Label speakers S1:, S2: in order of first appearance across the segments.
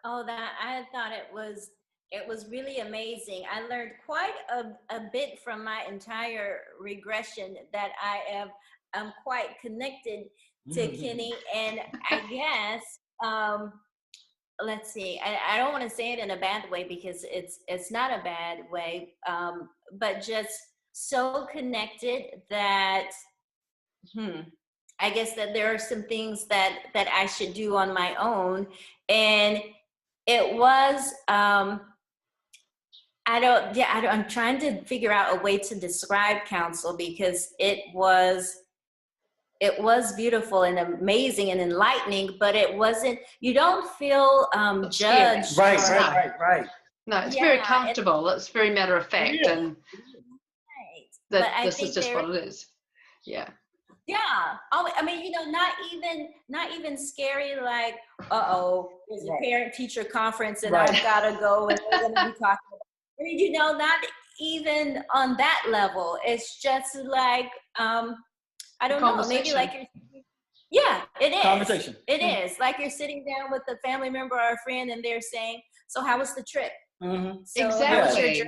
S1: Oh, that I thought it was really amazing. I learned quite a bit from my entire regression that I'm quite connected to Kenny, and I guess let's see. I don't want to say it in a bad way because it's not a bad way, but just so connected that I guess that there are some things that I should do on my own, and it was I'm trying to figure out a way to describe counsel because it was beautiful and amazing and enlightening, but it wasn't, you don't feel judged.
S2: Right.
S3: No, it's very comfortable. It's very matter of fact, and
S1: that
S3: this is just what it is. Yeah.
S1: Yeah. Oh, I mean, not even scary, like, there's a parent-teacher conference and I've got to go and we're going to be talking about. I mean, not even on that level. It's just like, I don't know, maybe like it is.
S2: Conversation.
S1: It is. Like you're sitting down with a family member or a friend and they're saying, so how was the trip?
S3: Mm-hmm.
S1: So
S3: exactly.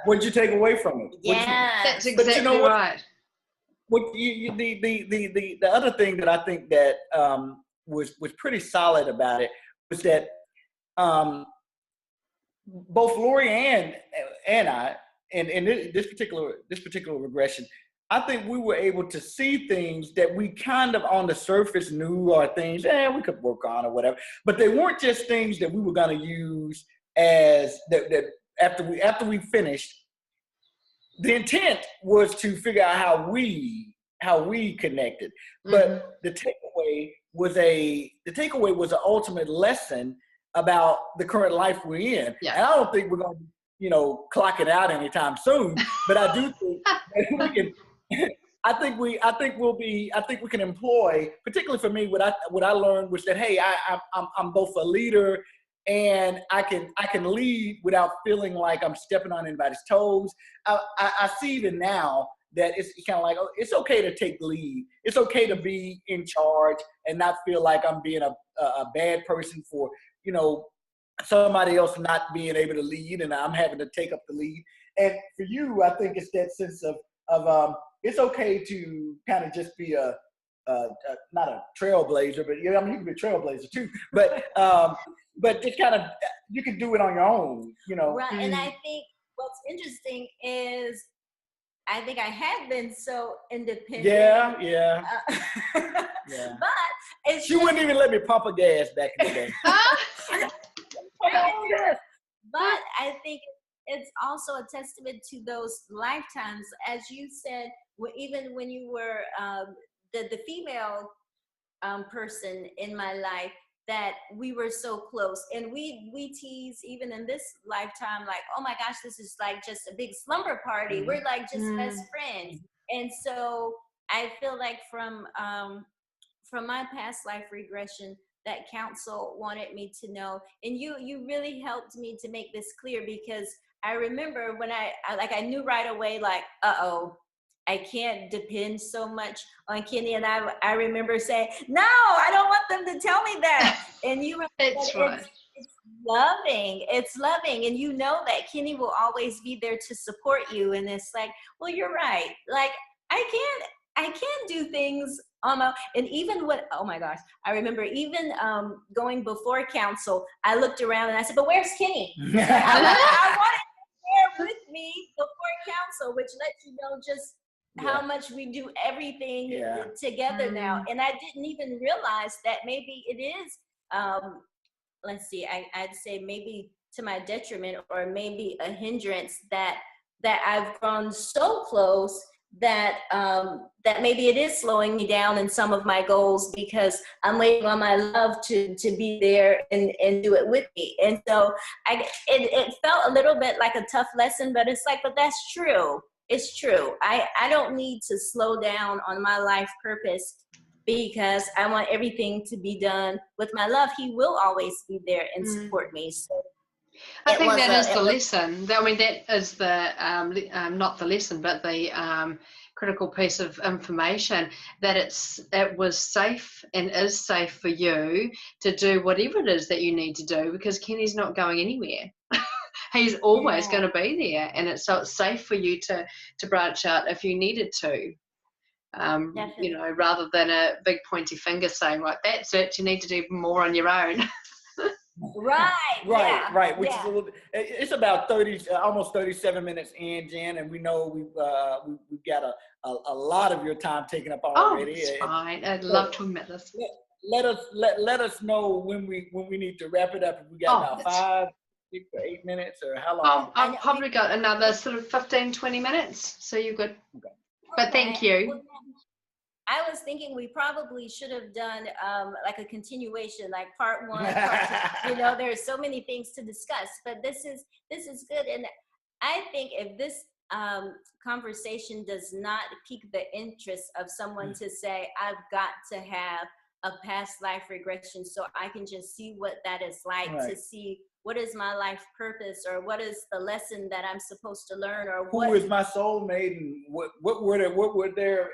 S2: What did you take away from it?
S1: Yeah.
S3: That's exactly right.
S2: The other thing that I think that was pretty solid about it was that both Lori and I, in this particular regression, I think we were able to see things that we kind of on the surface knew are things we could work on or whatever, but they weren't just things that we were going to use as that after we finished. The intent was to figure out how we connected, but the takeaway was an ultimate lesson about the current life we're in. Yeah. And I don't think we're going to, clock it out anytime soon. But I do think that we can. I think we can employ, particularly for me, what I learned was that hey, I'm both a leader. And I can lead without feeling like I'm stepping on anybody's toes. I see even now that it's kind of like, it's okay to take lead. It's okay to be in charge and not feel like I'm being a bad person for, somebody else not being able to lead and I'm having to take up the lead. And for you, I think it's that sense of it's okay to kind of just be not a trailblazer, but you can be a trailblazer too. But it's kind of, you can do it on your own,
S1: Right, and I think what's interesting is, I think I had been so independent.
S2: Yeah.
S1: But
S2: she wouldn't even let me pump her gas back in the day.
S1: But I think it's also a testament to those lifetimes, as you said, even when you were the female person in my life, that we were so close, and we tease even in this lifetime, like, oh my gosh, this is like just a big slumber party. We're like just best friends. And so I feel like from my past life regression, that counsel wanted me to know, and you really helped me to make this clear, because I remember when I knew right away, like, I can't depend so much on Kenny. And I remember saying, no, I don't want them to tell me that. And you were
S3: it's right.
S1: It's loving. And that Kenny will always be there to support you. And it's like, well, you're right. Like, I can do things on my own. And even oh my gosh, I remember even going before counsel, I looked around and I said, but where's Kenny? I wanted him there with me before counsel, which lets you know just how much we do everything together now. And I didn't even realize that maybe it is, let's see, I'd say maybe to my detriment, or maybe a hindrance, that I've grown so close that that maybe it is slowing me down in some of my goals, because I'm waiting on my love to be there and do it with me. And so it felt a little bit like a tough lesson, but it's like, but that's true. It's true. I don't need to slow down on my life purpose, because I want everything to be done with my love. He will always be there and support me. So
S3: I think that is the lesson. I mean, that is the not the lesson, but the critical piece of information, that it was safe and is safe for you to do whatever it is that you need to do, because Kenny's not going anywhere. He's always going to be there, and so it's safe for you to branch out if you needed to. You know, rather than a big pointy finger saying, right, that's it, you need to do more on your own.
S2: Right. Which is a little. It's about 30, almost 37 minutes in, Jen, and we know we've got a lot of your time taken up already.
S3: Oh, it's fine. I'd love to admit this.
S2: Let us know when we need to wrap it up. If we got about 5, 6, or 8 minutes, or how long?
S3: I've probably got another sort of 15, 20 minutes, so you're good. Okay. But thank you.
S1: I was thinking we probably should have done like a continuation, like part 1, part 2. You know, there's so many things to discuss, but this is good. And I think if this conversation does not pique the interest of someone to say, I've got to have a past life regression so I can just see what that is like, to see what is my life purpose, or what is the lesson that I'm supposed to learn, or
S2: who is my soulmate, and what were their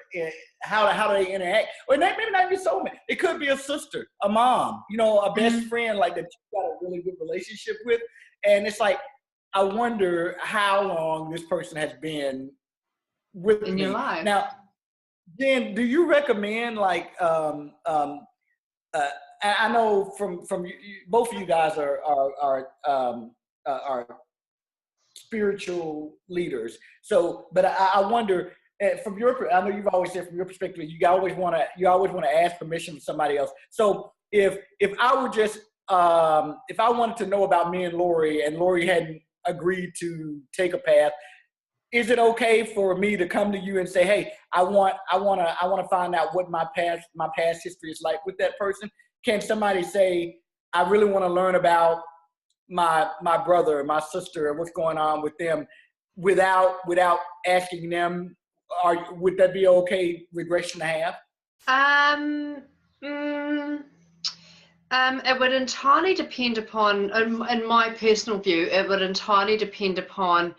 S2: how do they interact? Or maybe not even soulmate. It could be a sister, a mom, you know, a best friend, like that you got a really good relationship with. And it's like, I wonder how long this person has been with me.
S3: Your life.
S2: Now, Jen, do you recommend, like, I know from both of you guys are spiritual leaders. So, but I wonder, from your, I know you've always said from your perspective, you always want to ask permission from somebody else. So if I were just if I wanted to know about me and Lori hadn't agreed to take a path, is it okay for me to come to you and say, hey, I want to find out what my past history is like with that person? Can somebody say, I really want to learn about my brother, my sister, and what's going on with them, without asking them? Would that be okay regression to have?
S3: It would entirely depend upon, in my personal view, it would entirely depend upon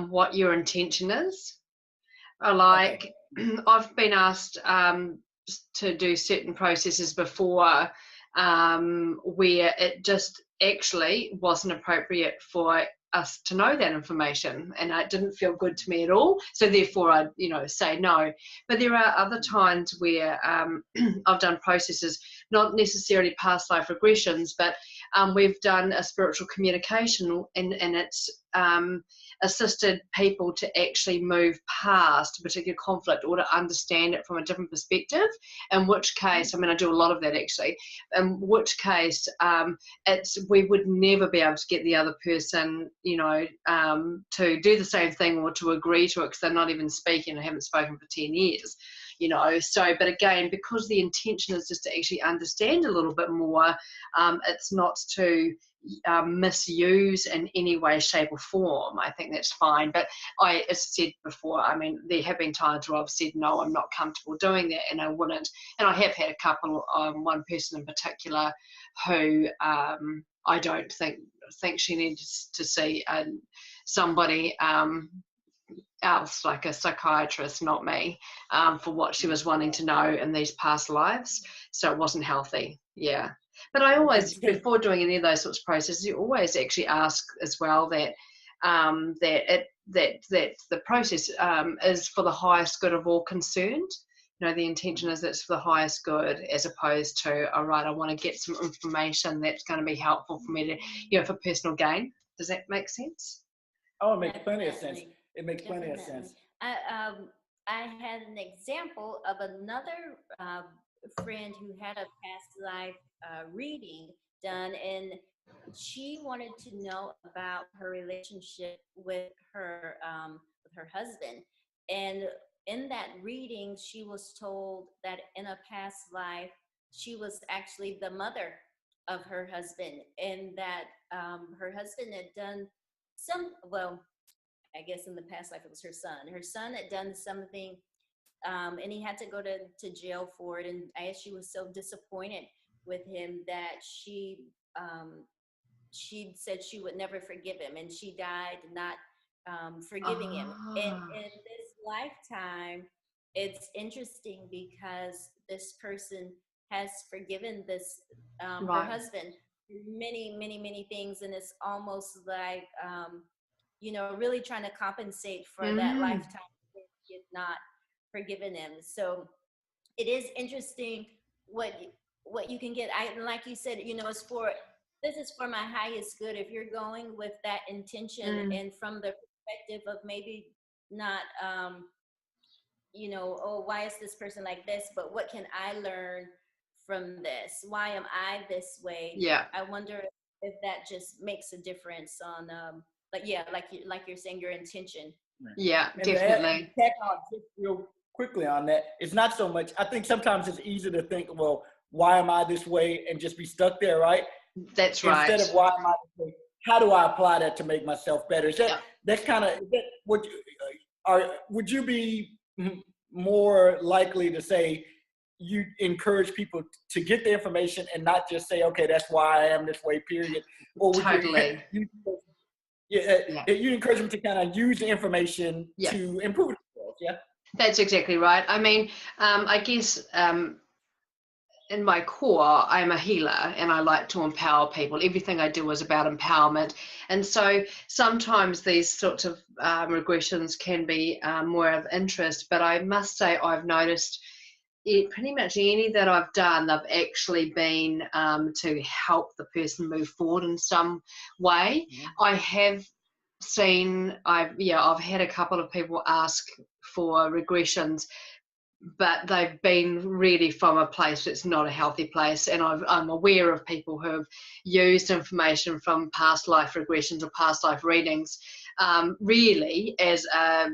S3: what your intention is. Like, I've been asked to do certain processes before where it just actually wasn't appropriate for us to know that information, and it didn't feel good to me at all, so therefore I'd say no. But there are other times where I've done processes, not necessarily past life regressions, but we've done a spiritual communication, and it's assisted people to actually move past a particular conflict, or to understand it from a different perspective, in which case, I do a lot of that actually, in which case we would never be able to get the other person to do the same thing, or to agree to it, because they're not even speaking and haven't spoken for 10 years. So, but again, because the intention is just to actually understand a little bit more, it's not to misuse in any way, shape or form. I think that's fine. But as I said before, there have been times where I've said, no, I'm not comfortable doing that, and I wouldn't. And I have had a couple, one person in particular who I don't think she needs to see somebody else, like a psychiatrist, not me, for what she was wanting to know in these past lives. So it wasn't healthy. Yeah. But I always, before doing any of those sorts of processes, you always actually ask as well that that the process is for the highest good of all concerned. The intention is that it's for the highest good, as opposed to, all right, I want to get some information that's going to be helpful for me to, for personal gain. Does that make sense?
S2: Oh, it makes plenty of sense. It makes plenty of sense.
S1: I had an example of another friend who had a past life reading done, and she wanted to know about her relationship with her husband. And in that reading, she was told that in a past life, she was actually the mother of her husband, and that her husband had done I guess in the past life it was her son. Her son had done something, and he had to go to jail for it. And I guess she was so disappointed with him that she said she would never forgive him, and she died not forgiving him. And this lifetime, it's interesting because this person has forgiven this her
S3: Right.
S1: husband many, many, many things, and it's almost like really trying to compensate for that
S3: Mm.
S1: lifetime that he had not forgiven him. So it is interesting what what you can get. I like you said, it's for this is for my highest good. If you're going with that intention
S3: Mm.
S1: and from the perspective of maybe not oh, why is this person like this, but what can I learn from this? Why am I this way?
S3: Yeah.
S1: I wonder if that just makes a difference on like you're saying, your intention.
S3: Yeah,
S2: And
S3: definitely.
S2: to tack on just real quickly on that, it's not so much, I think sometimes it's easy to think, well, why am I this way, and just be stuck there, right?
S3: That's right.
S2: Instead of why am I this way, how do I apply that to make myself better? Is that,
S3: Yeah.
S2: that's kind of, what would you be more likely to say you encourage people to get the information and not just say, okay, that's why I am this way, period? Or would
S3: Totally. Yeah.
S2: you encourage them to kind of use the information
S3: Yeah.
S2: to improve themselves? Yeah.
S3: That's exactly right. I mean, I guess in my core, I'm a healer and I like to empower people. Everything I do is about empowerment. And so sometimes these sorts of regressions can be more of interest, but I must say I've noticed pretty much any that I've done, they've actually been to help the person move forward in some way.
S2: Mm-hmm.
S3: I have seen, I've had a couple of people ask for regressions, but they've been really from a place that's not a healthy place. And I'm aware of people who have used information from past life regressions or past life readings really as a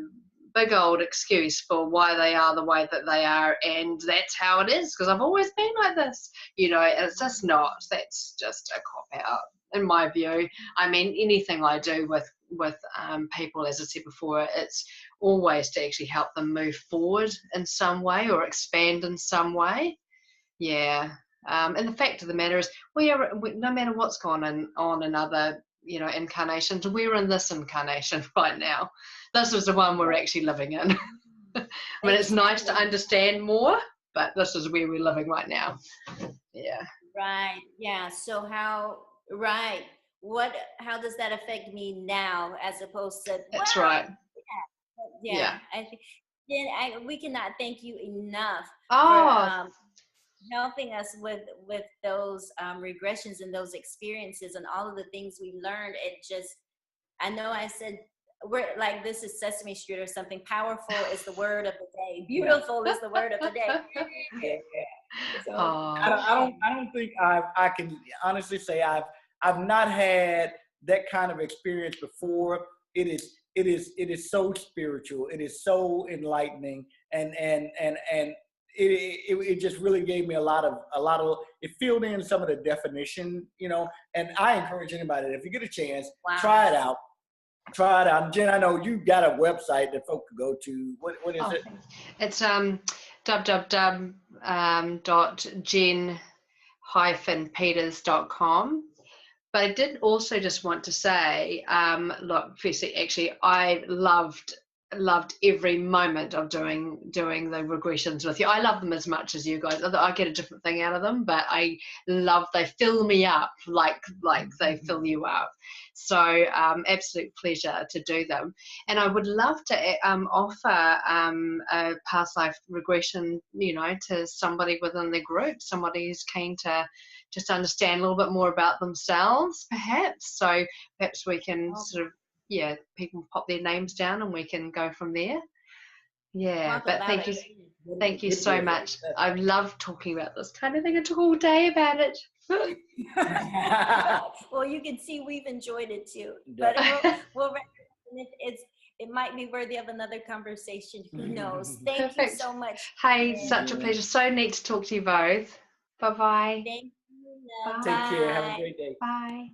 S3: big old excuse for why they are the way that they are, and that's how it is because I've always been like this, and it's just not. That's just a cop out in my view. I mean, anything I do with people, as I said before, it's always to actually help them move forward in some way or expand in some way. Yeah. And the fact of the matter is, no matter what's gone on in other incarnations, we're in this incarnation right now. This is the one we're actually living in. I mean, it's nice to understand more, but this is where we're living right now. Yeah.
S1: Right. Yeah. So how does that affect me now as opposed to
S3: That's right.
S1: yeah. I think we cannot thank you enough
S3: Oh,
S1: for helping us with those regressions and those experiences and all of the things we learned. I know I said we're like, this is Sesame Street or something. Powerful is the word of the day. Beautiful is the word of the day.
S2: Yeah. So
S3: oh.
S2: I don't think I can honestly say I've not had that kind of experience before. It is so spiritual. It is so enlightening, and it just really gave me a lot of it filled in some of the definition, and I encourage anybody, if you get a chance, try it out. Jen, I know you got a website that folk could go to. What is it?
S3: It's www.jen-peters.com. But I did also just want to say, look, firstly, actually, I loved every moment of doing the regressions with you. I love them as much as you guys. I get a different thing out of them, but they fill me up like they fill you up. So absolute pleasure to do them. And I would love to offer a past life regression, to somebody within the group, somebody who's keen to just understand a little bit more about themselves, perhaps. So perhaps we can sort of, people pop their names down and we can go from there. Yeah, but thank you so much. I love talking about this kind of thing. I took all day about it.
S1: Well, you can see we've enjoyed it too. But it might be worthy of another conversation. Who knows? Thank you so much.
S3: Hey, such a pleasure. So neat to talk to you both. Bye-bye.
S1: Thank you.
S3: Bye.
S2: Take care. Have a great day.
S3: Bye.